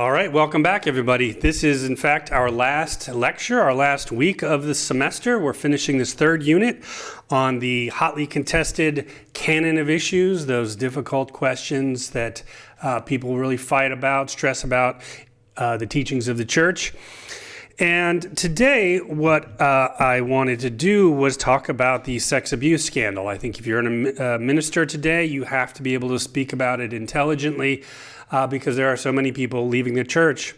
All right, welcome back, everybody. This is, in fact, our last lecture, our last week of the semester. We're finishing this third unit on the hotly contested canon of issues, those difficult questions that people really fight about, stress about, the teachings of the church. And today, what I wanted to do was talk about the sex abuse scandal. I think if you're a minister today, you have to be able to speak about it intelligently because there are so many people leaving the church.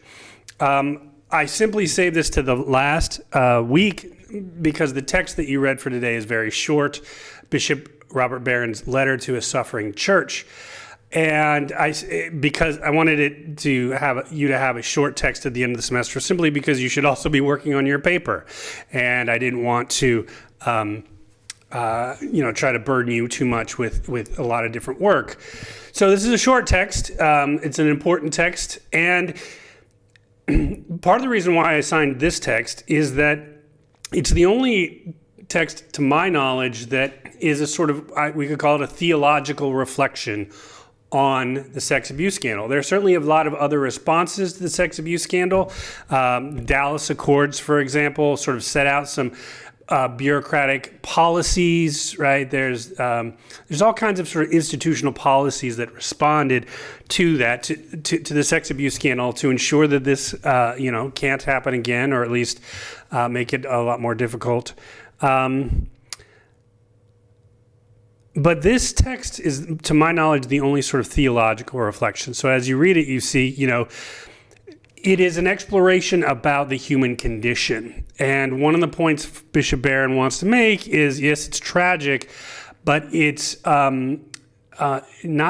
I simply saved this to the last week because the text that you read for today is very short. Bishop Robert Barron's letter to a suffering church. And because I wanted it to have you to have a short text at the end of the semester, simply because you should also be working on your paper, and I didn't want to, try to burden you too much with a lot of different work. So this is a short text. It's an important text, and part of the reason why I assigned this text is that it's the only text, to my knowledge, that is a sort of we could call it a theological reflection on the sex abuse scandal. There are certainly a lot of other responses to the sex abuse scandal. Dallas Accords, for example, sort of set out some bureaucratic policies, right? There's all kinds of sort of institutional policies that responded to that, to the sex abuse scandal, to ensure that this, can't happen again, or at least make it a lot more difficult. But this text is, to my knowledge, the only sort of theological reflection. So as you read it, you see, it is an exploration about the human condition. And one of the points Bishop Barron wants to make is, yes, it's tragic, but it's not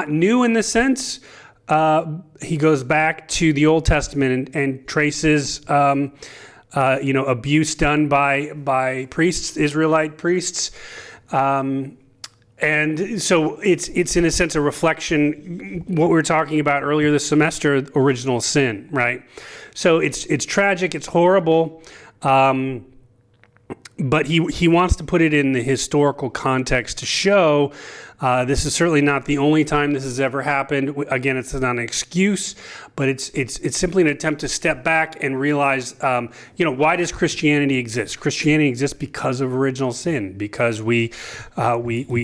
new in the sense. He goes back to the Old Testament and traces, abuse done by priests, Israelite priests. And so it's in a sense a reflection, what we were talking about earlier this semester, original sin, right? So it's tragic, it's horrible, but he wants to put it in the historical context to show this is certainly not the only time this has ever happened. Again, it's not an excuse, but it's simply an attempt to step back and realize, why does Christianity exist? Christianity exists because of original sin, because we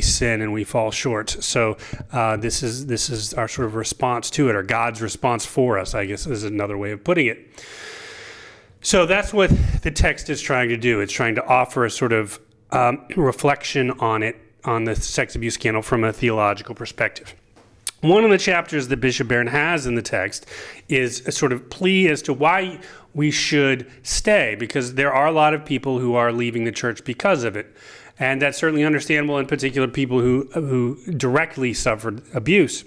sin and we fall short. So this is our sort of response to it, or God's response for us, I guess is another way of putting it. So that's what the text is trying to do. It's trying to offer a sort of reflection on the sex abuse scandal from a theological perspective. One of the chapters that Bishop Barron has in the text is a sort of plea as to why we should stay, because there are a lot of people who are leaving the church because of it. And that's certainly understandable, in particular people who directly suffered abuse.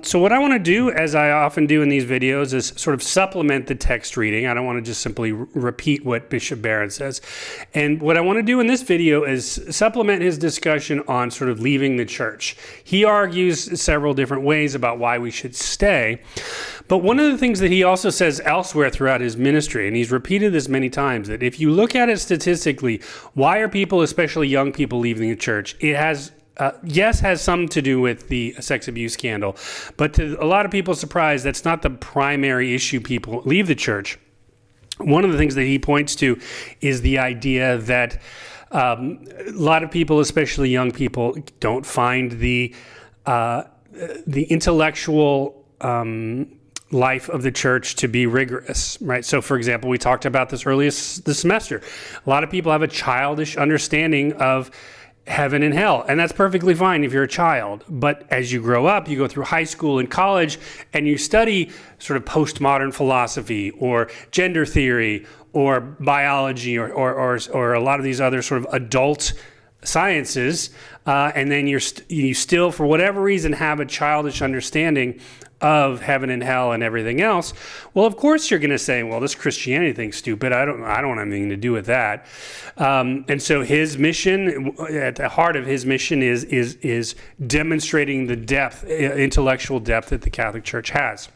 So what I want to do, as I often do in these videos, is sort of supplement the text reading. I don't want to just simply repeat what Bishop Barron says. And what I want to do in this video is supplement his discussion on sort of leaving the church. He argues several different ways about why we should stay. But one of the things that he also says elsewhere throughout his ministry, and he's repeated this many times, that if you look at it statistically, why are people, especially young people, leaving the church? It has some to do with the sex abuse scandal, but to a lot of people's surprise, that's not the primary issue people leave the church. One of the things that he points to is the idea that a lot of people, especially young people, don't find the intellectual life of the church to be rigorous, right? So, for example, we talked about this earlier this semester. A lot of people have a childish understanding of heaven and hell, and that's perfectly fine if you're a child. But as you grow up, you go through high school and college, and you study sort of postmodern philosophy or gender theory or biology or a lot of these other sort of adult sciences, and then you still, for whatever reason, have a childish understanding of heaven and hell and everything else. Well, of course you're going to say, well, this Christianity thing's stupid. I don't have anything to do with that. And so his mission, at the heart of his mission, is demonstrating the depth, intellectual depth that the Catholic Church has.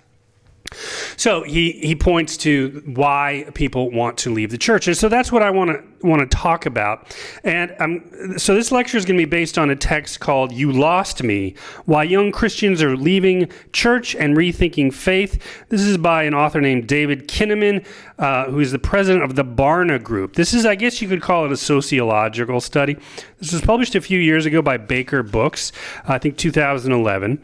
So he points to why people want to leave the church. And so that's what I want to talk about. And so this lecture is going to be based on a text called "You Lost Me: Why Young Christians Are Leaving Church and Rethinking Faith." This is by an author named David Kinnaman, who is the president of the Barna Group. This is, I guess you could call it a sociological study. This was published a few years ago by Baker Books, I think 2011.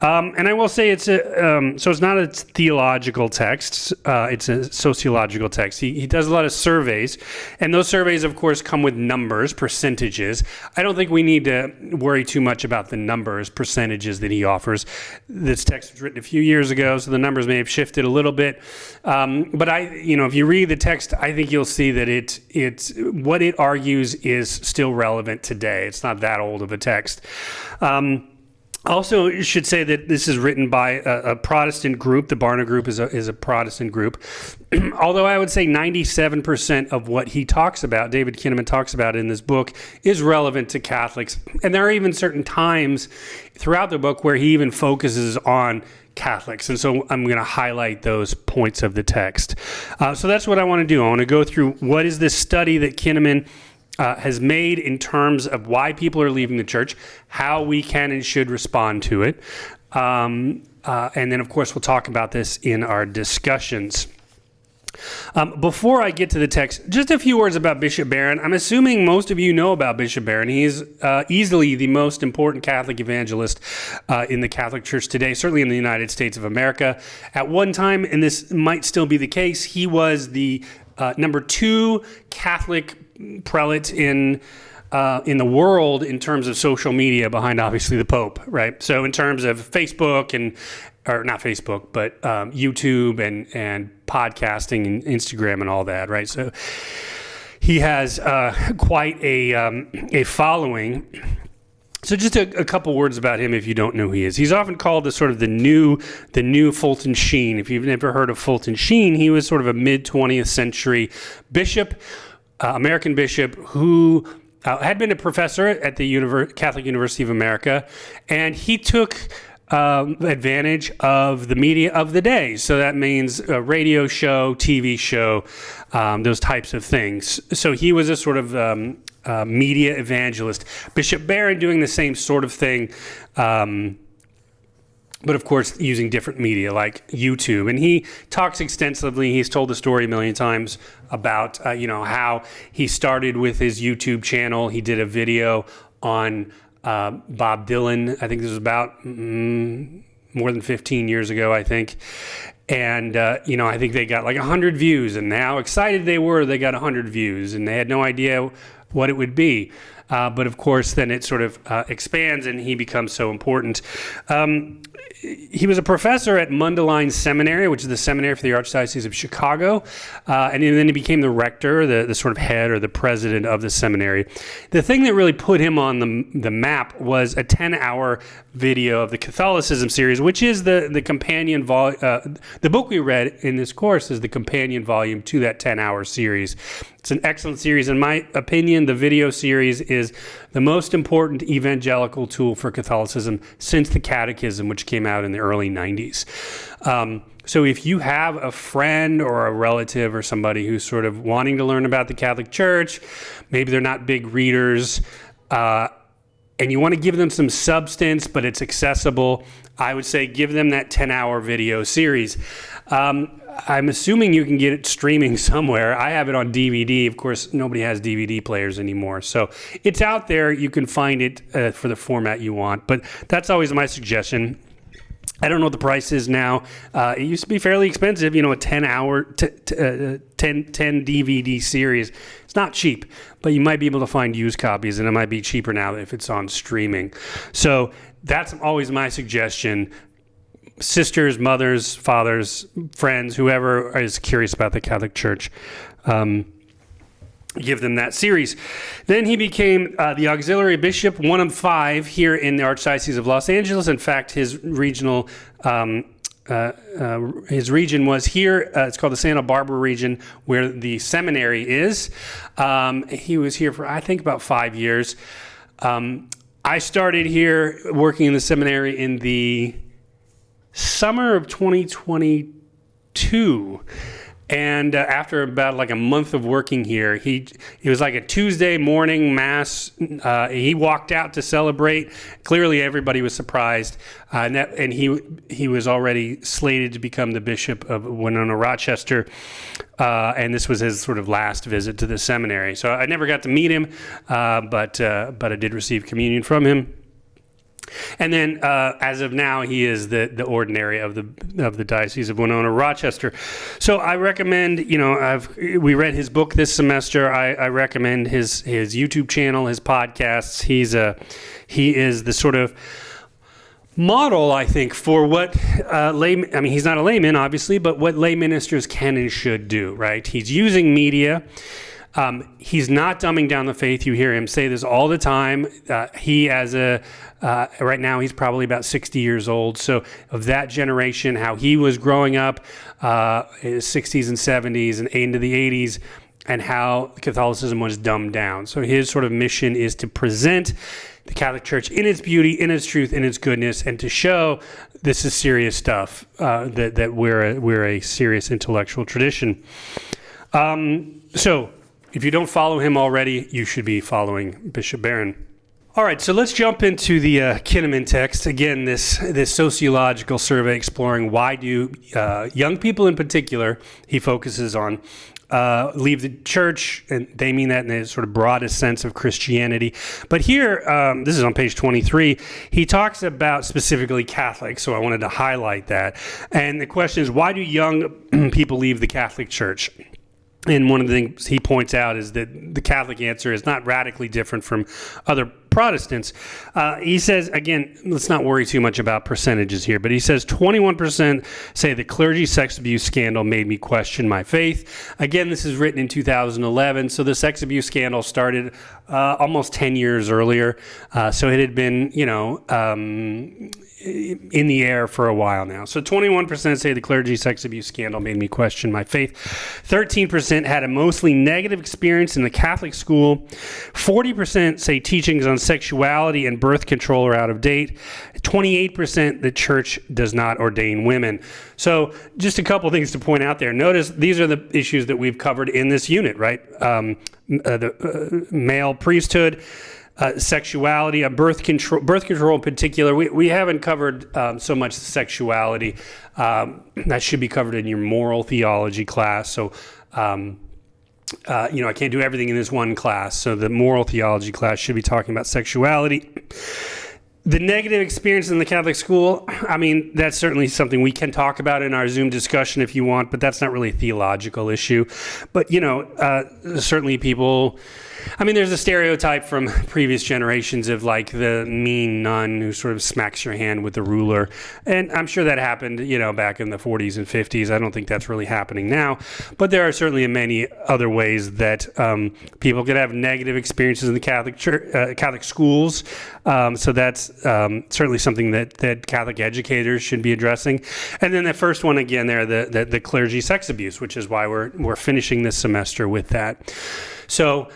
And I will say so it's not a theological text, it's a sociological text. He does a lot of surveys, and those surveys, of course, come with numbers, percentages. I don't think we need to worry too much about the numbers, percentages that he offers. This text was written a few years ago, so the numbers may have shifted a little bit. But if you read the text, I think you'll see that it's what it argues is still relevant today. It's not that old of a text. Also, you should say that this is written by a Protestant group. The Barna Group is a Protestant group. Although I would say 97% of what he talks about, David Kinnaman talks about in this book, is relevant to Catholics. And there are even certain times throughout the book where he even focuses on Catholics. And so I'm going to highlight those points of the text. So that's what I want to do. I want to go through what is this study that Kinnaman has made in terms of why people are leaving the church, how we can and should respond to it. And then, of course, we'll talk about this in our discussions. Before I get to the text, just a few words about Bishop Barron. I'm assuming most of you know about Bishop Barron. He's easily the most important Catholic evangelist in the Catholic Church today, certainly in the United States of America. At one time, and this might still be the case, he was the number 2 Catholic prelate in the world in terms of social media, behind obviously the Pope, right? So in terms of Facebook or not Facebook, but YouTube and podcasting and Instagram and all that, right? So he has quite a following. So just a couple words about him if you don't know who he is. He's often called the sort of the new Fulton Sheen. If you've never heard of Fulton Sheen, he was sort of a mid-20th century bishop, American bishop who had been a professor at the Catholic University of America, and he took advantage of the media of the day. So that means a radio show, TV show, those types of things. So he was a sort of media evangelist. Bishop Barron doing the same sort of thing, but of course using different media like YouTube. And he talks extensively. He's told the story a million times about how he started with his YouTube channel. He did a video on Bob Dylan. I think this was about more than 15 years ago, I think. And, I think they got like 100 views, and how excited they got 100 views, and they had no idea what it would be. But of course, then it sort of expands, and he becomes so important. He was a professor at Mundelein Seminary, which is the seminary for the Archdiocese of Chicago. And then he became the rector, the sort of head or the president of the seminary. The thing that really put him on the map was a 10-hour video of the Catholicism series, which is the companion volume. The book we read in this course is the companion volume to that 10-hour series. It's an excellent series. In my opinion, the video series is the most important evangelical tool for Catholicism since the Catechism, which came out in the early 90s. So if you have a friend or a relative or somebody who's sort of wanting to learn about the Catholic Church, maybe they're not big readers, and you want to give them some substance, but it's accessible, I would say give them that 10-hour video series. I'm assuming you can get it streaming somewhere. I have it on DVD. Of course, nobody has DVD players anymore. So it's out there. You can find it for the format you want. But that's always my suggestion. I don't know what the price is now. It used to be fairly expensive, a 10-hour, 10 DVD series. It's not cheap, but you might be able to find used copies, and it might be cheaper now if it's on streaming. So that's always my suggestion. Sisters, mothers, fathers, friends, whoever is curious about the Catholic Church, give them that series. Then he became the auxiliary bishop, one of 5 here in the Archdiocese of Los Angeles. In fact, his regional his region was here. It's called the Santa Barbara region, where the seminary is. He was here for, I think, about 5 years. I started here working in the seminary in the summer of 2022. 2. And after about like a month of working here, it was like a Tuesday morning mass. He walked out to celebrate. Clearly, everybody was surprised, and he was already slated to become the bishop of Winona Rochester. And this was his sort of last visit to the seminary. So I never got to meet him, but I did receive communion from him. And then, as of now, he is the ordinary of the Diocese of Winona Rochester. So I recommend, we read his book this semester. I recommend his YouTube channel, his podcasts. He is the sort of model, I think, for what he's not a layman, obviously, but what lay ministers can and should do, right? He's using media. He's not dumbing down the faith. You hear him say this all the time. Right now he's probably about 60 years old. So of that generation, how he was growing up, in his 60s and 70s and into the 80s, and how Catholicism was dumbed down. So his sort of mission is to present the Catholic Church in its beauty, in its truth, in its goodness, and to show this is serious stuff, that we're a serious intellectual tradition. So if you don't follow him already, you should be following Bishop Barron. All right, so let's jump into the Koman Text. Again, this sociological survey exploring why do young people in particular, he focuses on, leave the church, and they mean that in the sort of broadest sense of Christianity. But here, this is on page 23, he talks about specifically Catholics, so I wanted to highlight that. And the question is, why do young people leave the Catholic Church? And one of the things he points out is that the Catholic answer is not radically different from other Protestants. He says, again, let's not worry too much about percentages here, but he says 21% say the clergy sex abuse scandal made me question my faith. Again, this is written in 2011, so the sex abuse scandal started almost 10 years earlier. So it had been, in the air for a while now. So 21% say the clergy sex abuse scandal made me question my faith. 13% had a mostly negative experience in the Catholic school. 40% say teachings on sexuality and birth control are out of date. 28% the church does not ordain women. So just a couple things to point out there. Notice these are the issues that we've covered in this unit, right? The male priesthood, sexuality, birth control in particular. We haven't covered so much sexuality. That should be covered in your moral theology class. So, I can't do everything in this one class. So the moral theology class should be talking about sexuality. The negative experience in the Catholic school, that's certainly something we can talk about in our Zoom discussion if you want, but that's not really a theological issue. But, certainly people... there's a stereotype from previous generations of like the mean nun who sort of smacks your hand with the ruler. And I'm sure that happened, back in the 40s and 50s. I don't think that's really happening now. But there are certainly many other ways that people could have negative experiences in the Catholic Church, Catholic schools. So that's certainly something that Catholic educators should be addressing. And then the first one again there, the clergy sex abuse, which is why we're finishing this semester with that. So,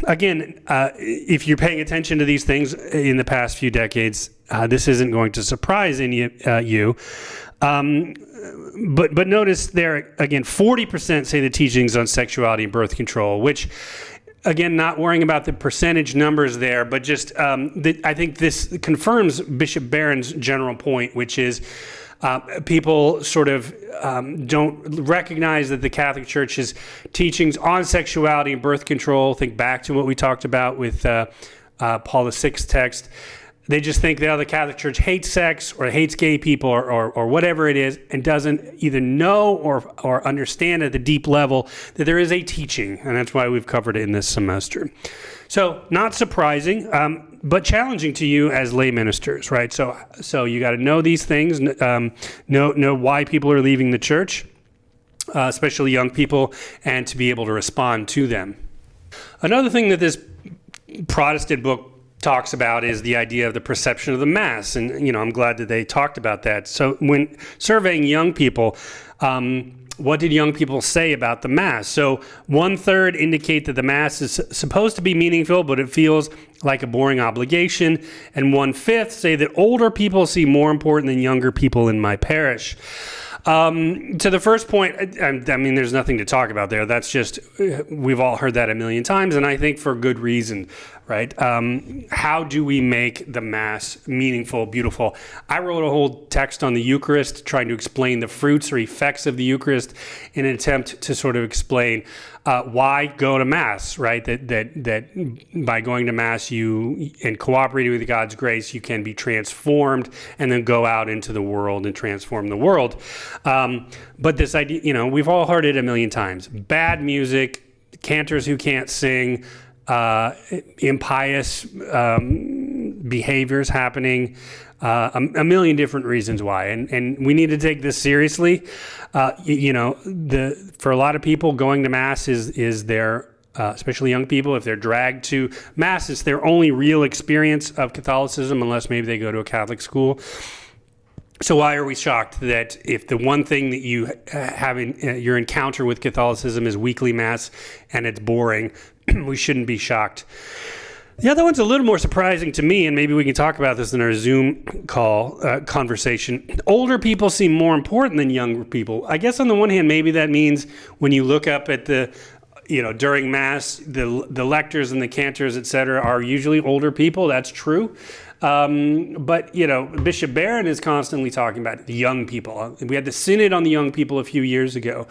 again, if you're paying attention to these things in the past few decades, this isn't going to surprise you. But notice there, again, 40% say the teachings on sexuality and birth control, which, again, not worrying about the percentage numbers there, but just I think this confirms Bishop Barron's general point, which is people sort of don't recognize that the Catholic Church's teachings on sexuality and birth control, think back to what we talked about with Paul VI's text, they just think that the Catholic Church hates sex or hates gay people or whatever it is, and doesn't either know or understand at the deep level that there is a teaching, and that's why we've covered it in this semester. So not surprising, but challenging to you as lay ministers, right? So you got to know these things, know why people are leaving the church, especially young people, and to be able to respond to them. Another thing that this Protestant book talks about is the idea of the perception of the Mass. And, I'm glad that they talked about that. So when surveying young people, what did young people say about the Mass? So 1/3 indicate that the Mass is supposed to be meaningful, but it feels like a boring obligation. And 1/5 say that older people seem more important than younger people in my parish. To the first point, I mean, there's nothing to talk about there. That's just, we've all heard that a million times, and I think for good reason, right? How do we make the Mass meaningful, beautiful? I wrote a whole text on the Eucharist, trying to explain the fruits or effects of the Eucharist in an attempt to sort of explain why go to Mass, right? That by going to Mass, and cooperating with God's grace, you can be transformed and then go out into the world and transform the world. But this idea, we've all heard it a million times. Bad music, cantors who can't sing, impious behaviors happening, a million different reasons why, and we need to take this seriously. For a lot of people, going to Mass is their, especially young people, if they're dragged to Mass, it's their only real experience of Catholicism, unless maybe they go to a Catholic school. So why are we shocked that if the one thing that you have in your encounter with Catholicism is weekly Mass and it's boring, we shouldn't be shocked? The other one's a little more surprising to me, and maybe we can talk about this in our Zoom call conversation. Older people seem more important than younger people. I guess on the one hand, maybe that means when you look up at during Mass, the lectors and the cantors, et cetera, are usually older people. That's true. But Bishop Barron is constantly talking about the young people. We had the Synod on the young people a few years ago.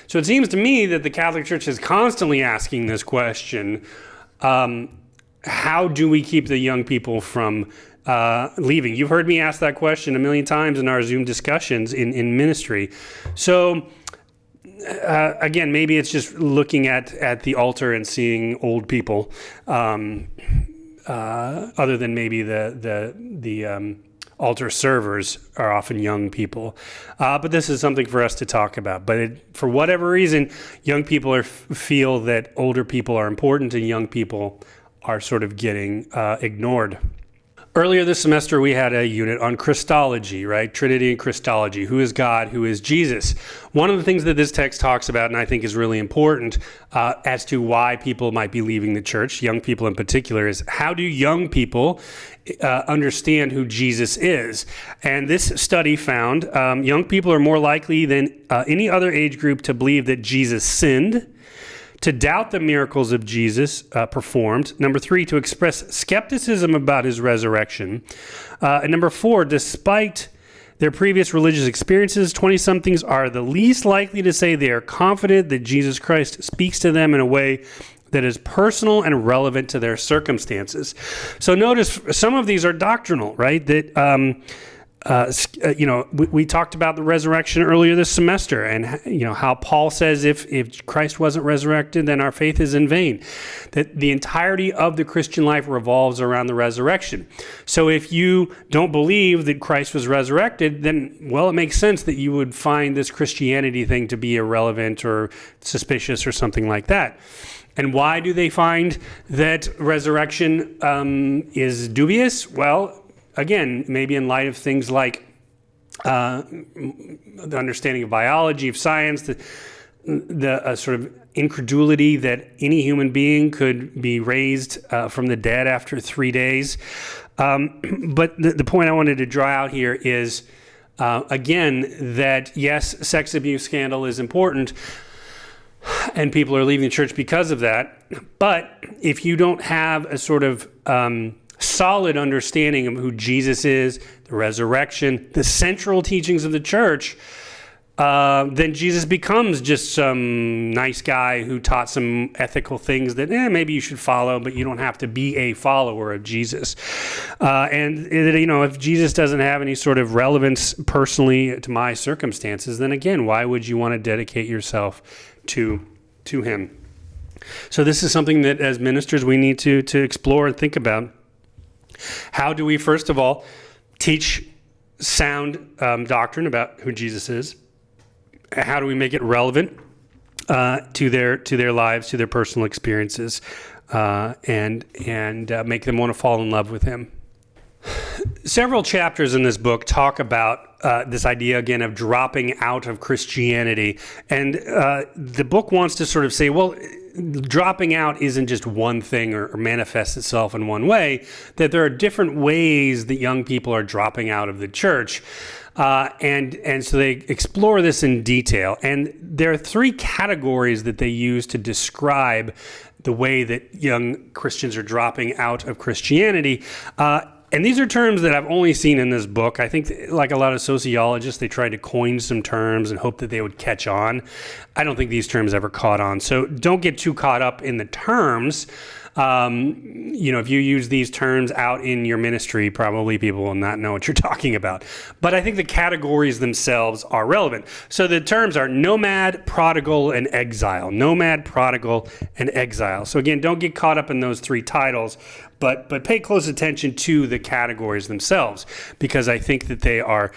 So it seems to me that the Catholic Church is constantly asking this question. How do we keep the young people from leaving? You've heard me ask that question a million times in our Zoom discussions in ministry. So again, maybe it's just looking at the altar and seeing old people, other than maybe the altar servers are often young people. But this is something for us to talk about. But for whatever reason, young people feel that older people are important and young people are sort of getting ignored. Earlier this semester, we had a unit on Christology, right? Trinity and Christology. Who is God? Who is Jesus? One of the things that this text talks about, and I think is really important as to why people might be leaving the church, young people in particular, is how do young people understand who Jesus is? And this study found young people are more likely than any other age group to believe that Jesus sinned, to doubt the miracles of Jesus performed. Number 3, to express skepticism about his resurrection. And number 4, despite their previous religious experiences, 20-somethings are the least likely to say they are confident that Jesus Christ speaks to them in a way that is personal and relevant to their circumstances. So notice some of these are doctrinal, right? That we talked about the resurrection earlier this semester, and how Paul says if Christ wasn't resurrected, then our faith is in vain. That the entirety of the Christian life revolves around the resurrection. So if you don't believe that Christ was resurrected, then, well, it makes sense that you would find this Christianity thing to be irrelevant or suspicious or something like that. And why do they find that resurrection is dubious? Well, again, maybe in light of things like the understanding of biology, of science, the sort of incredulity that any human being could be raised from the dead after 3 days. But the point I wanted to draw out here is, again, that yes, sex abuse scandal is important, and people are leaving the church because of that. But if you don't have a sort of solid understanding of who Jesus is, the resurrection, the central teachings of the church, then Jesus becomes just some nice guy who taught some ethical things that maybe you should follow, but you don't have to be a follower of Jesus. And if Jesus doesn't have any sort of relevance personally to my circumstances, then again, why would you want to dedicate yourself to him? So this is something that as ministers we need to explore and think about. How do we, first of all, teach sound doctrine about who Jesus is? How do we make it relevant to their lives, to their personal experiences, and make them want to fall in love with him? Several chapters in this book talk about this idea, again, of dropping out of Christianity. And the book wants to sort of say, well, dropping out isn't just one thing or manifests itself in one way, that there are different ways that young people are dropping out of the church. And so they explore this in detail. And there are three categories that they use to describe the way that young Christians are dropping out of Christianity. And these are terms that I've only seen in this book. I think, like a lot of sociologists, they tried to coin some terms and hope that they would catch on. I don't think these terms ever caught on. So don't get too caught up in the terms. If you use these terms out in your ministry, probably people will not know what you're talking about. But I think the categories themselves are relevant. So the terms are nomad, prodigal, and exile. Nomad, prodigal, and exile. So again, don't get caught up in those three titles, but pay close attention to the categories themselves, because I think that they are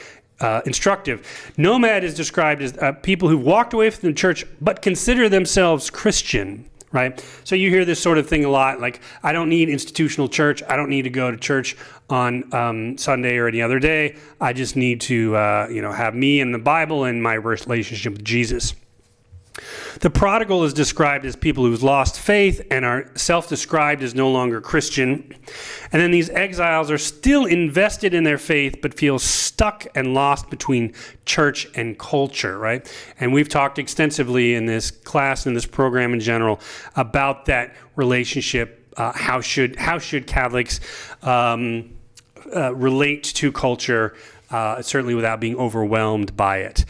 instructive. Nomad is described as people who walked away from the church but consider themselves Christian. Right? So you hear this sort of thing a lot, like, I don't need institutional church. I don't need to go to church on Sunday or any other day. I just need to, have me and the Bible and my relationship with Jesus. The prodigal is described as people who've lost faith and are self-described as no longer Christian. And then these exiles are still invested in their faith, but feel stuck and lost between church and culture, right? And we've talked extensively in this class, in this program in general, about that relationship. How should Catholics relate to culture, certainly without being overwhelmed by it.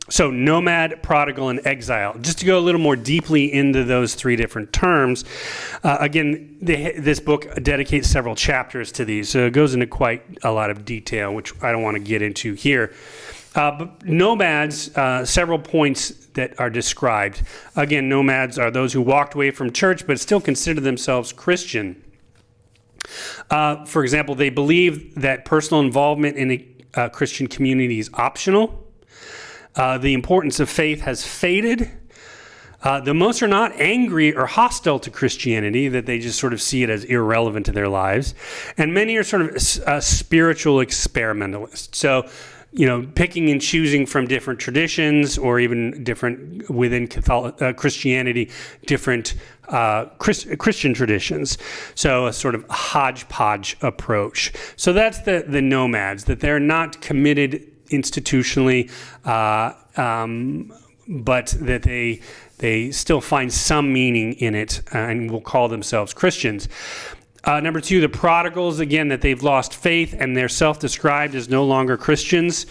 So nomad, prodigal, and exile. Just to go a little more deeply into those three different terms, this book dedicates several chapters to these, so it goes into quite a lot of detail, which I don't want to get into here. But nomads, several points that are described. Again, nomads are those who walked away from church but still consider themselves Christian. For example, they believe that personal involvement in a Christian community is optional. The importance of faith has faded. The most are not angry or hostile to Christianity, that they just sort of see it as irrelevant to their lives. And many are sort of spiritual experimentalists. So, picking and choosing from different traditions, or even different within Christianity, different Christian traditions. So a sort of hodgepodge approach. So that's the nomads, that they're not committed institutionally, but that they still find some meaning in it and will call themselves Christians. Number two, the prodigals, again, that they've lost faith and they're self-described as no longer Christians.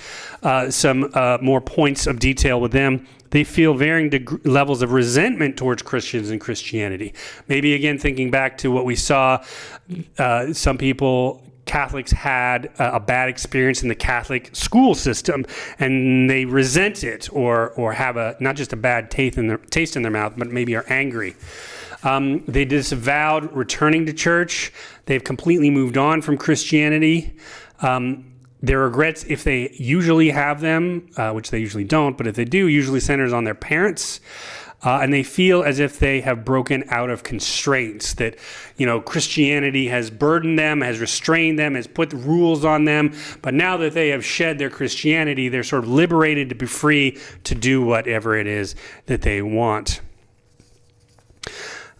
Some more points of detail with them. They feel varying levels of resentment towards Christians and Christianity. Maybe, again, thinking back to what we saw, some Catholics had a bad experience in the Catholic school system, and they resent it, or have not just a bad taste in their mouth, but maybe are angry. They disavowed returning to church. They've completely moved on from Christianity. Their regrets, if they usually have them, which they usually don't, but if they do, usually centers on their parents. And they feel as if they have broken out of constraints, that, Christianity has burdened them, has restrained them, has put rules on them. But now that they have shed their Christianity, they're sort of liberated to be free to do whatever it is that they want.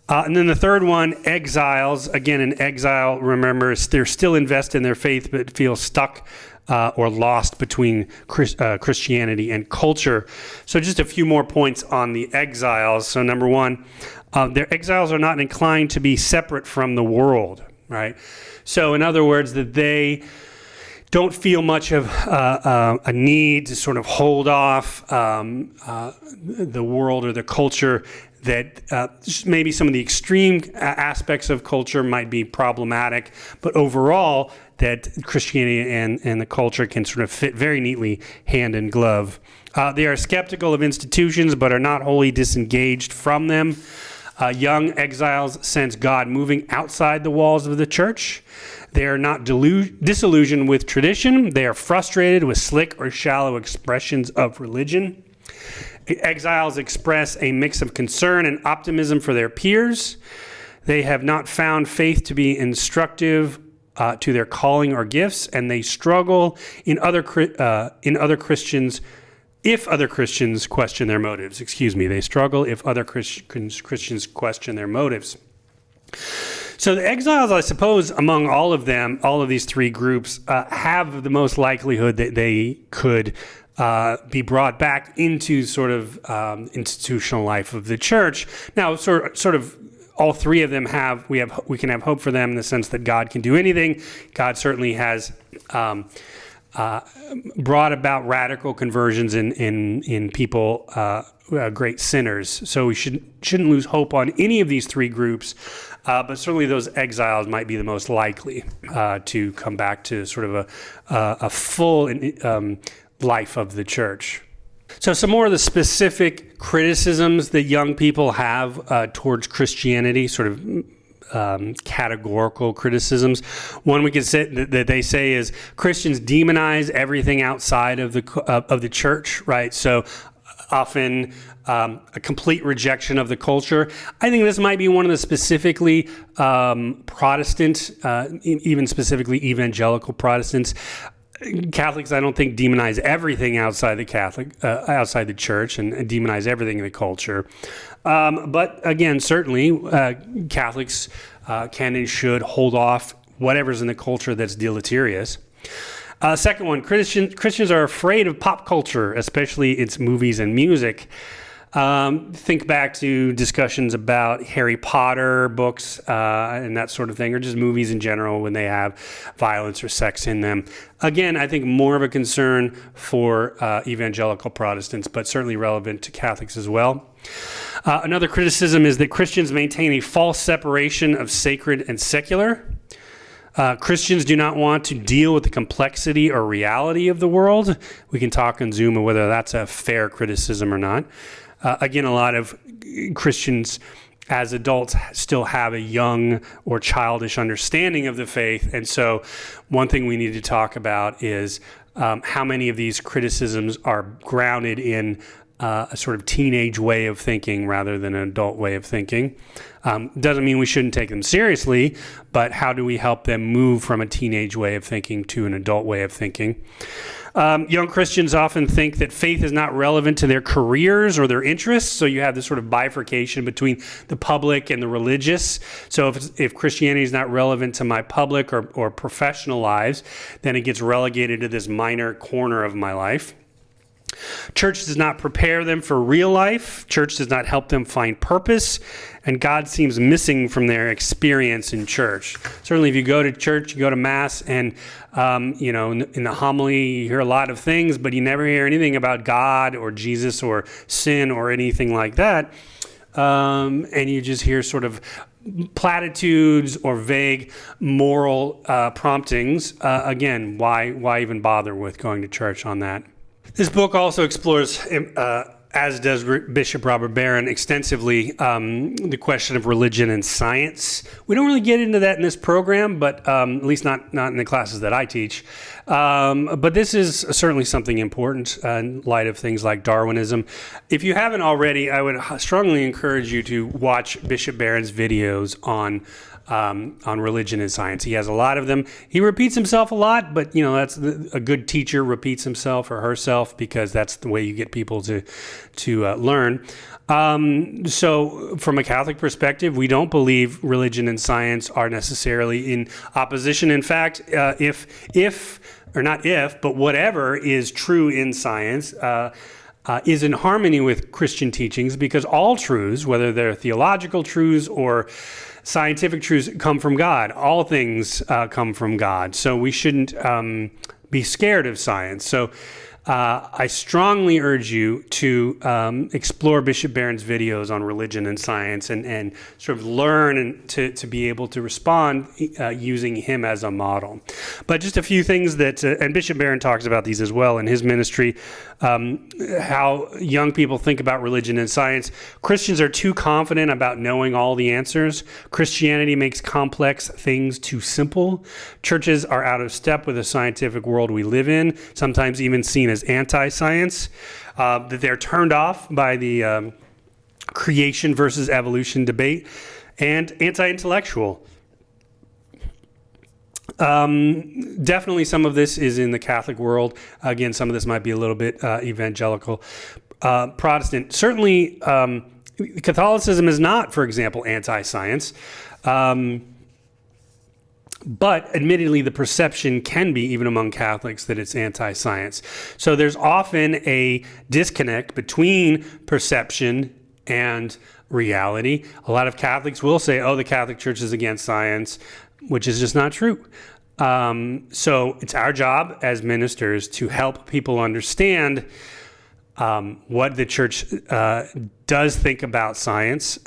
And then the third one, exiles. Again, an exile, remember, they're still invested in their faith, but feel stuck or lost between Christianity and culture. So just a few more points on the exiles. So number one, their exiles are not inclined to be separate from the world, right? So in other words, that they don't feel much of a need to sort of hold off the world or the culture, that maybe some of the extreme aspects of culture might be problematic, but overall that Christianity and the culture can sort of fit very neatly hand in glove. They are skeptical of institutions, but are not wholly disengaged from them. Young exiles sense God moving outside the walls of the church. They are not disillusioned with tradition. They are frustrated with slick or shallow expressions of religion. Exiles express a mix of concern and optimism for their peers. They have not found faith to be instructive to their calling or gifts, and they struggle if other Christians question their motives. They struggle if other Christians question their motives. So the exiles, I suppose, among all of them, all of these three groups, have the most likelihood that they could be brought back into sort of institutional life of the church. Now, sort of, all three of them we can have hope for them in the sense that God can do anything. God certainly has brought about radical conversions in people who are great sinners. So we shouldn't lose hope on any of these three groups, but certainly those exiles might be the most likely to come back to sort of a full life of the church. So some more of the specific criticisms that young people have towards Christianity, sort of categorical criticisms. One we could say that they say is Christians demonize everything outside of the church, right? So often a complete rejection of the culture. I think this might be one of the specifically Protestant, even specifically evangelical Protestants. Catholics, I don't think, demonize everything outside the church and demonize everything in the culture. But again, certainly Catholics can and should hold off whatever's in the culture that's deleterious. Second one, Christians are afraid of pop culture, especially its movies and music. Think back to discussions about Harry Potter books and that sort of thing, or just movies in general when they have violence or sex in them. Again, I think more of a concern for evangelical Protestants, but certainly relevant to Catholics as well. Another criticism is that Christians maintain a false separation of sacred and secular. Christians do not want to deal with the complexity or reality of the world. We can talk on Zoom on whether that's a fair criticism or not. Again, a lot of Christians as adults still have a young or childish understanding of the faith. And so one thing we need to talk about is how many of these criticisms are grounded in a sort of teenage way of thinking rather than an adult way of thinking. Doesn't mean we shouldn't take them seriously, but how do we help them move from a teenage way of thinking to an adult way of thinking? Young Christians often think that faith is not relevant to their careers or their interests, so you have this sort of bifurcation between the public and the religious. So if Christianity is not relevant to my public or professional lives, then it gets relegated to this minor corner of my life. Church does not prepare them for real life. Church does not help them find purpose, and God seems missing from their experience in church. Certainly, if you go to church, you go to Mass, and in the homily, you hear a lot of things, but you never hear anything about God or Jesus or sin or anything like that. And you just hear sort of platitudes or vague moral promptings. Again, why even bother with going to church on that? This book also explores, as does Bishop Robert Barron, extensively the question of religion and science. We don't really get into that in this program, but at least not in the classes that I teach. But this is certainly something important in light of things like Darwinism. If you haven't already, I would strongly encourage you to watch Bishop Barron's videos on religion and science. He has a lot of them. He repeats himself a lot, but that's a good teacher repeats himself or herself because that's the way you get people to learn. So from a Catholic perspective, we don't believe religion and science are necessarily in opposition. In fact, but whatever is true in science is in harmony with Christian teachings, because all truths, whether they're theological truths or scientific truths, come from God. All things come from God. So we shouldn't be scared of science. So I strongly urge you to explore Bishop Barron's videos on religion and science and sort of learn and to be able to respond using him as a model. But just a few things that, and Bishop Barron talks about these as well in his ministry, how young people think about religion and science. Christians are too confident about knowing all the answers. Christianity makes complex things too simple. Churches are out of step with the scientific world we live in, sometimes even seen as anti-science, that they're turned off by the creation versus evolution debate, and anti-intellectual. Definitely some of this is in the Catholic world. Again, some of this might be a little bit evangelical. Protestant. Certainly, Catholicism is not, for example, anti-science. But admittedly, the perception can be, even among Catholics, that it's anti-science. So there's often a disconnect between perception and reality. A lot of Catholics will say, oh, the Catholic Church is against science, which is just not true. So it's our job as ministers to help people understand what the church does think about science.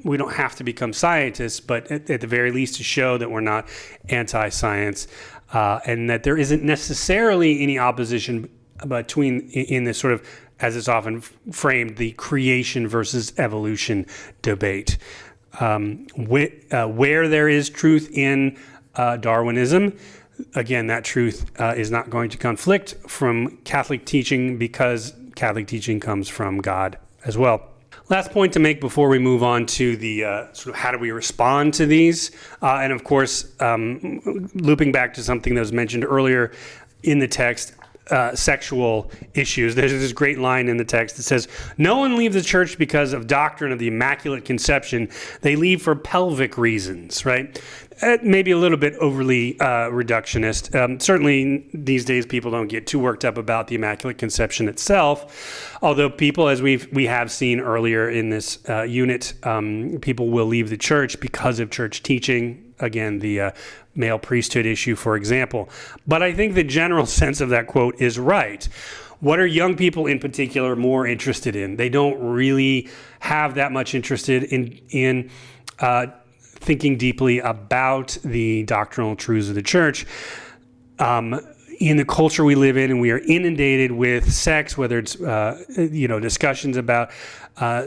We don't have to become scientists, but at the very least to show that we're not anti-science and that there isn't necessarily any opposition between, in this sort of, as it's often framed, the creation versus evolution debate. Where there is truth in Darwinism, again, that truth is not going to conflict from Catholic teaching because Catholic teaching comes from God as well. Last point to make before we move on to the sort of how do we respond to these, and of course, looping back to something that was mentioned earlier in the text, sexual issues. There's this great line in the text that says, "No one leaves the church because of doctrine of the Immaculate Conception. They leave for pelvic reasons," right? Maybe a little bit overly reductionist. Certainly these days people don't get too worked up about the Immaculate Conception itself, although people, as we have seen earlier in this unit, people will leave the church because of church teaching. Again, the male priesthood issue, for example. But I think the general sense of that quote is right. What are young people in particular more interested in? They don't really have that much interested in thinking deeply about the doctrinal truths of the church. In the culture we live in, and we are inundated with sex, whether it's discussions about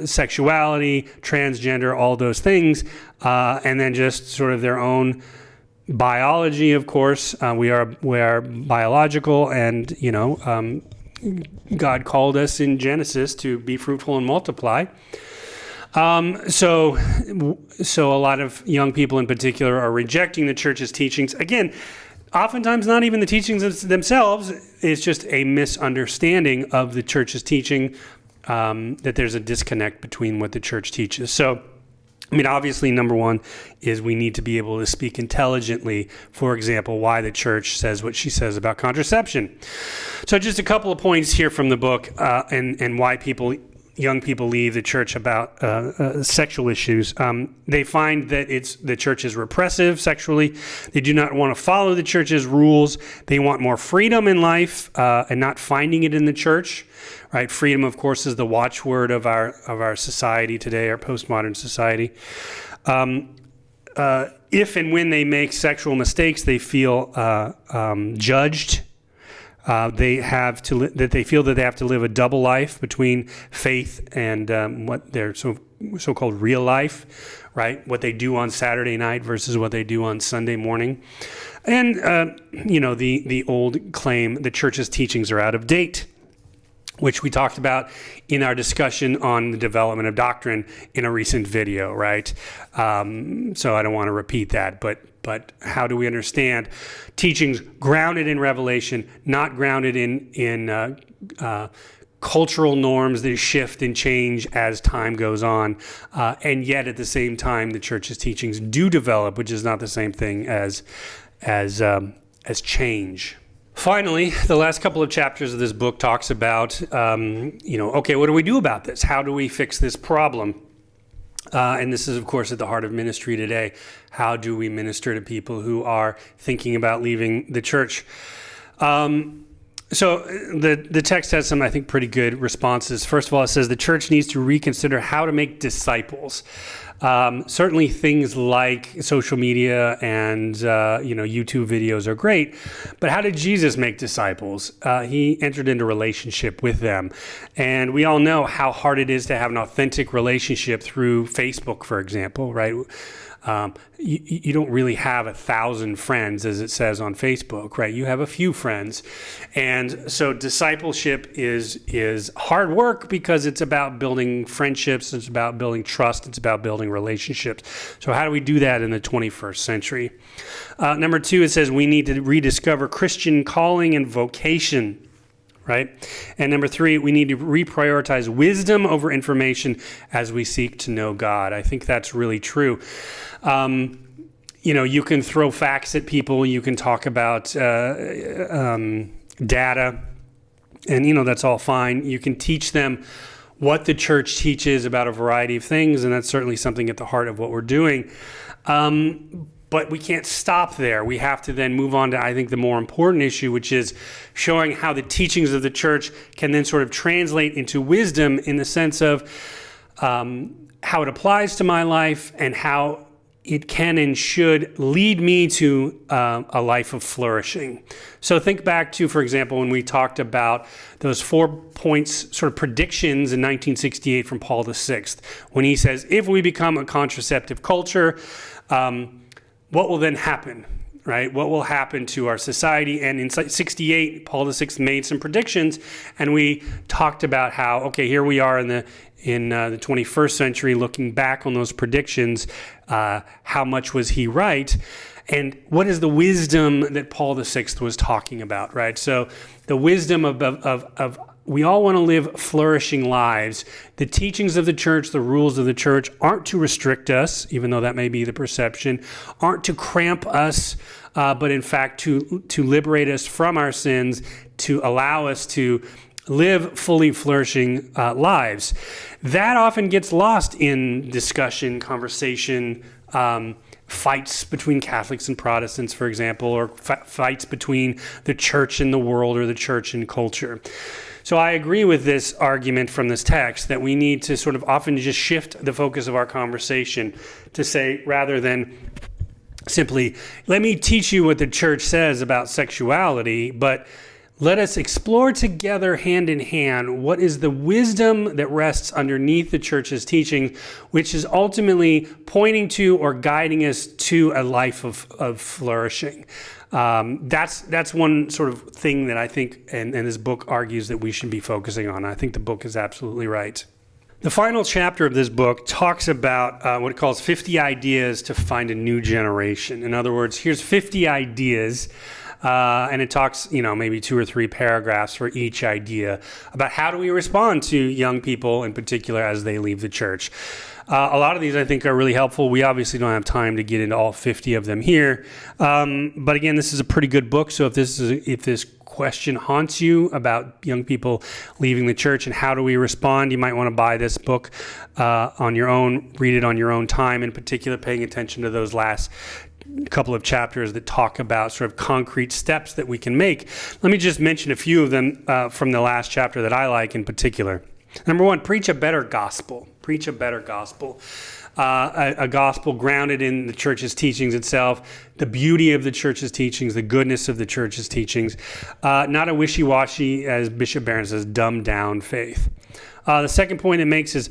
sexuality, transgender, all those things, and then just sort of their own biology. Of course, we are biological, and God called us in Genesis to be fruitful and multiply. So a lot of young people in particular are rejecting the church's teachings. Again, oftentimes not even the teachings themselves. It's just a misunderstanding of the church's teaching, that there's a disconnect between what the church teaches. So, I mean, obviously, number one is we need to be able to speak intelligently, for example, why the church says what she says about contraception. So just a couple of points here from the book and why young people leave the church about sexual issues. They find that the church is repressive sexually. They do not want to follow the church's rules. They want more freedom in life and not finding it in the church. Right? Freedom, of course, is the watchword of our society today, our postmodern society. If and when they make sexual mistakes, they feel judged. They feel that they have to live a double life between faith and what their so-called real life, right? What they do on Saturday night versus what they do on Sunday morning. And, the old claim the church's teachings are out of date, which we talked about in our discussion on the development of doctrine in a recent video, right? So I don't want to repeat that, but how do we understand teachings grounded in revelation, not grounded in cultural norms that shift and change as time goes on, and yet at the same time the church's teachings do develop, which is not the same thing as change. Finally, the last couple of chapters of this book talks about, okay, what do we do about this? How do we fix this problem? And this is, of course, at the heart of ministry today. How do we minister to people who are thinking about leaving the church? So the text has some, I think, pretty good responses. First of all, it says the church needs to reconsider how to make disciples. Certainly things like social media and, YouTube videos are great, but how did Jesus make disciples? He entered into relationship with them. And we all know how hard it is to have an authentic relationship through Facebook, for example, right? You don't really have 1,000 friends, as it says on Facebook, right? You have a few friends. And so discipleship is hard work because it's about building friendships, it's about building trust, it's about building relationships. So how do we do that in the 21st century? Number two, it says we need to rediscover Christian calling and vocation. Right? And number three, we need to reprioritize wisdom over information as we seek to know God. I think that's really true. You can throw facts at people. You can talk about data, and that's all fine. You can teach them what the church teaches about a variety of things, and that's certainly something at the heart of what we're doing. But we can't stop there. We have to then move on to, I think, the more important issue, which is showing how the teachings of the church can then sort of translate into wisdom in the sense of how it applies to my life and how it can and should lead me to a life of flourishing. So think back to, for example, when we talked about those 4 points, sort of predictions in 1968 from Paul VI, when he says, if we become a contraceptive culture, what will then happen, right? What will happen to our society? And in 68, Paul VI made some predictions, and we talked about how, okay, here we are in the 21st century, looking back on those predictions, how much was he right? And what is the wisdom that Paul VI was talking about, right? So the wisdom of we all want to live flourishing lives. The teachings of the church, the rules of the church aren't to restrict us, even though that may be the perception, aren't to cramp us, but in fact to liberate us from our sins, to allow us to live fully flourishing lives. That often gets lost in discussion, conversation, fights between Catholics and Protestants, for example, or fights between the church and the world or the church and culture. So I agree with this argument from this text that we need to sort of often just shift the focus of our conversation to say, rather than simply, let me teach you what the church says about sexuality, but let us explore together, hand in hand, what is the wisdom that rests underneath the church's teaching, which is ultimately pointing to or guiding us to a life of flourishing. That's one sort of thing that I think, and this book argues that we should be focusing on. I think the book is absolutely right. The final chapter of this book talks about what it calls 50 ideas to find a new generation. In other words, here's 50 ideas, and it talks, maybe 2 or 3 paragraphs for each idea about how do we respond to young people in particular as they leave the church. A lot of these I think are really helpful. We obviously don't have time to get into all 50 of them here. But again, this is a pretty good book. So if this question haunts you about young people leaving the church and how do we respond, you might want to buy this book on your own, read it on your own time, in particular paying attention to those last couple of chapters that talk about sort of concrete steps that we can make. Let me just mention a few of them from the last chapter that I like in particular. Number 1, preach a better gospel. Preach a better gospel. A gospel grounded in the church's teachings itself, the beauty of the church's teachings, the goodness of the church's teachings, not a wishy-washy, as Bishop Barron says, dumbed down faith. The second point it makes is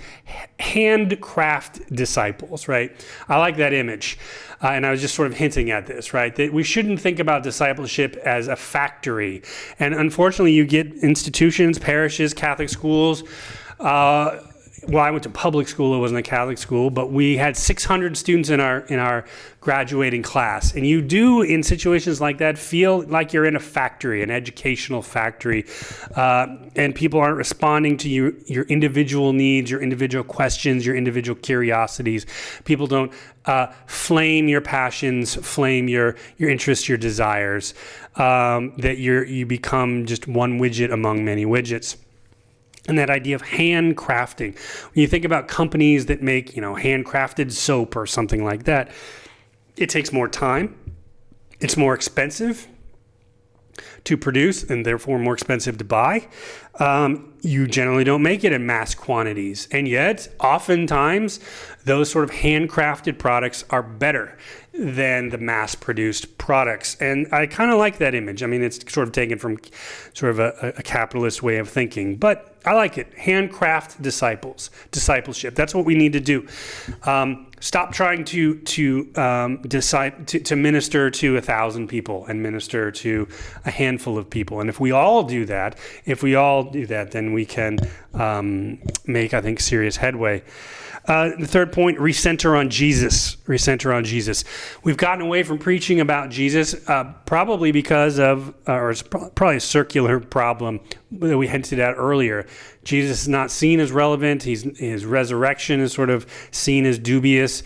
handcraft disciples, right? I like that image. And I was just sort of hinting at this, right? That we shouldn't think about discipleship as a factory. And unfortunately, you get institutions, parishes, Catholic schools. Well, I went to public school. It wasn't a Catholic school, but we had 600 students in our graduating class. And you do, in situations like that, feel like you're in a factory, an educational factory, and people aren't responding to your individual needs, your individual questions, your individual curiosities. People don't flame your passions, flame your interests, your desires. That you become just one widget among many widgets. And that idea of handcrafting. When you think about companies that make, handcrafted soap or something like that, it takes more time. It's more expensive to produce and therefore more expensive to buy. You generally don't make it in mass quantities. And yet, oftentimes, those sort of handcrafted products are better than the mass-produced products. And I kind of like that image. I mean, it's sort of taken from sort of a capitalist way of thinking. But I like it. Handcraft discipleship. That's what we need to do. Stop trying to minister to 1,000 people and minister to a handful of people. And if we all do that, if we all do that, then we can make, I think, serious headway. The third point, recenter on Jesus. Recenter on Jesus. We've gotten away from preaching about Jesus, probably because of, or it's probably a circular problem that we hinted at earlier. Jesus is not seen as relevant. His resurrection is sort of seen as dubious.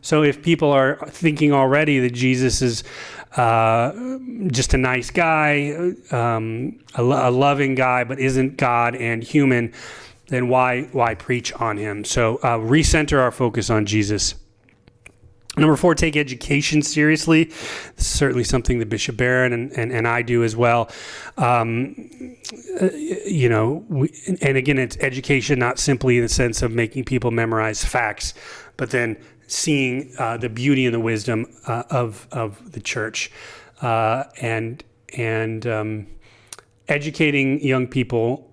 So if people are thinking already that Jesus is just a nice guy, a loving guy, but isn't God and human, then why preach on him? So recenter our focus on Jesus. Number 4, take education seriously. This is certainly something that Bishop Barron and I do as well. And again, it's education not simply in the sense of making people memorize facts, but then seeing the beauty and the wisdom of the church, and educating young people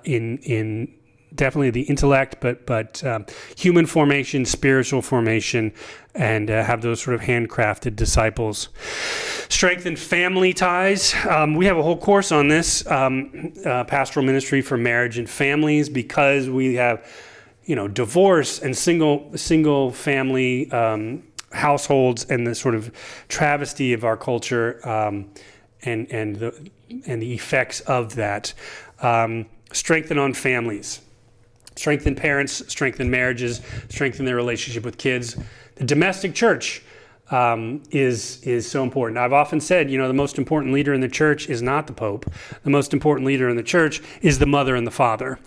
in definitely the intellect, but human formation, spiritual formation, and have those sort of handcrafted disciples. Strengthen family ties. We have a whole course on this, pastoral ministry for marriage and families, because we have, divorce and single family households, and the sort of travesty of our culture, and the effects of that. Strengthen on families. Strengthen parents, strengthen marriages, strengthen their relationship with kids. The domestic church is so important. I've often said, the most important leader in the church is not the Pope. The most important leader in the church is the mother and the father.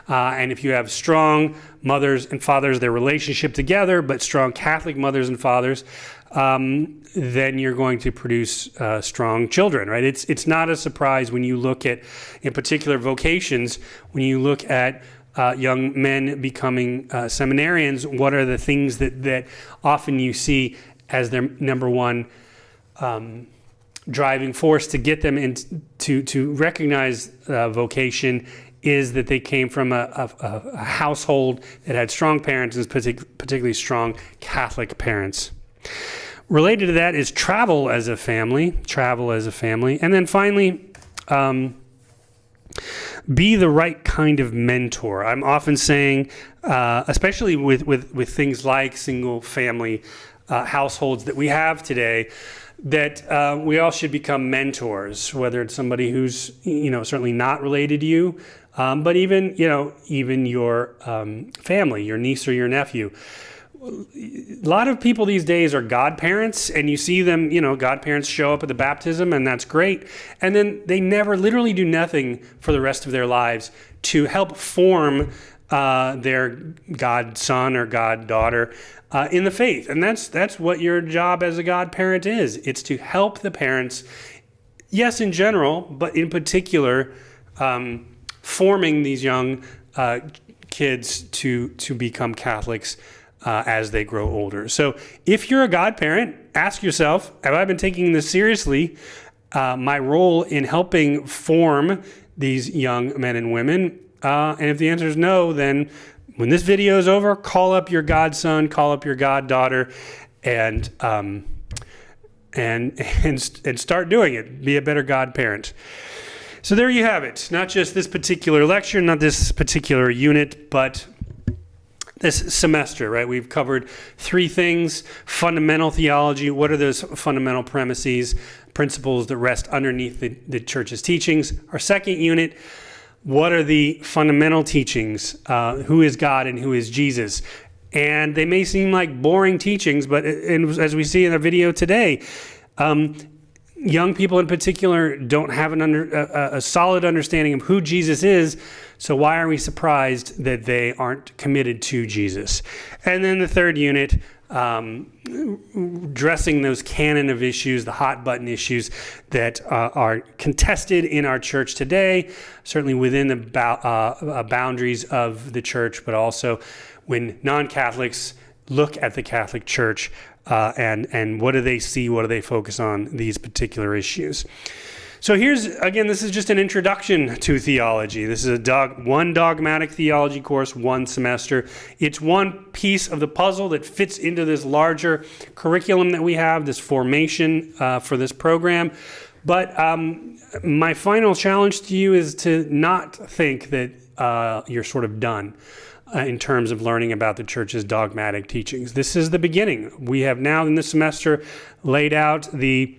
And if you have strong mothers and fathers, their relationship together, but strong Catholic mothers and fathers, then you're going to produce strong children, right? It's not a surprise when you look at, in particular vocations, when you look at young men becoming seminarians, what are the things that often you see as their number one driving force to get them to recognize vocation is that they came from a household that had strong parents, and particularly strong Catholic parents. Related to that is travel as a family. And then finally, be the right kind of mentor. I'm often saying, especially with things like single family households that we have today, that we all should become mentors, whether it's somebody who's, certainly not related to you, but even your family, your niece or your nephew. A lot of people these days are godparents, and you see them, godparents show up at the baptism, and that's great. And then they never literally do nothing for the rest of their lives to help form their godson or goddaughter in the faith. And that's what your job as a godparent is. It's to help the parents, yes, in general, but in particular, forming these young kids to become Catholics as they grow older. So if you're a godparent, ask yourself, have I been taking this seriously? My role in helping form these young men and women? And if the answer is no, then when this video is over, call up your godson, call up your goddaughter, and start doing it. Be a better godparent. So there you have it. Not just this particular lecture, not this particular unit, but this semester, right? We've covered 3 things: fundamental theology. What are those fundamental premises, principles that rest underneath the church's teachings? Our second unit, what are the fundamental teachings? Who is God and who is Jesus? And they may seem like boring teachings, but as we see in the video today, young people in particular don't have a solid understanding of who Jesus is. So why are we surprised that they aren't committed to Jesus? And then the third unit, addressing those canon of issues, the hot button issues that are contested in our church today, certainly within the boundaries of the church, but also when non-Catholics look at the Catholic Church, and what do they see, what do they focus on, these particular issues. So this is just an introduction to theology. This is one dogmatic theology course, one semester. It's one piece of the puzzle that fits into this larger curriculum that we have, this formation for this program. But my final challenge to you is to not think that you're sort of done in terms of learning about the church's dogmatic teachings. This is the beginning. We have now in this semester laid out the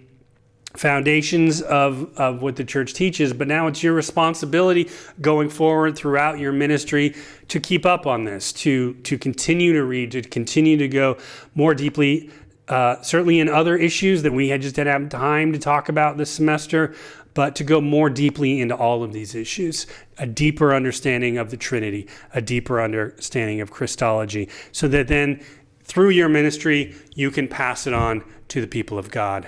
foundations of what the church teaches, but now it's your responsibility going forward throughout your ministry to keep up on this, to continue to read, to continue to go more deeply, certainly in other issues that we had just didn't have time to talk about this semester, but to go more deeply into all of these issues, a deeper understanding of the Trinity, a deeper understanding of Christology, so that then through your ministry, you can pass it on to the people of God.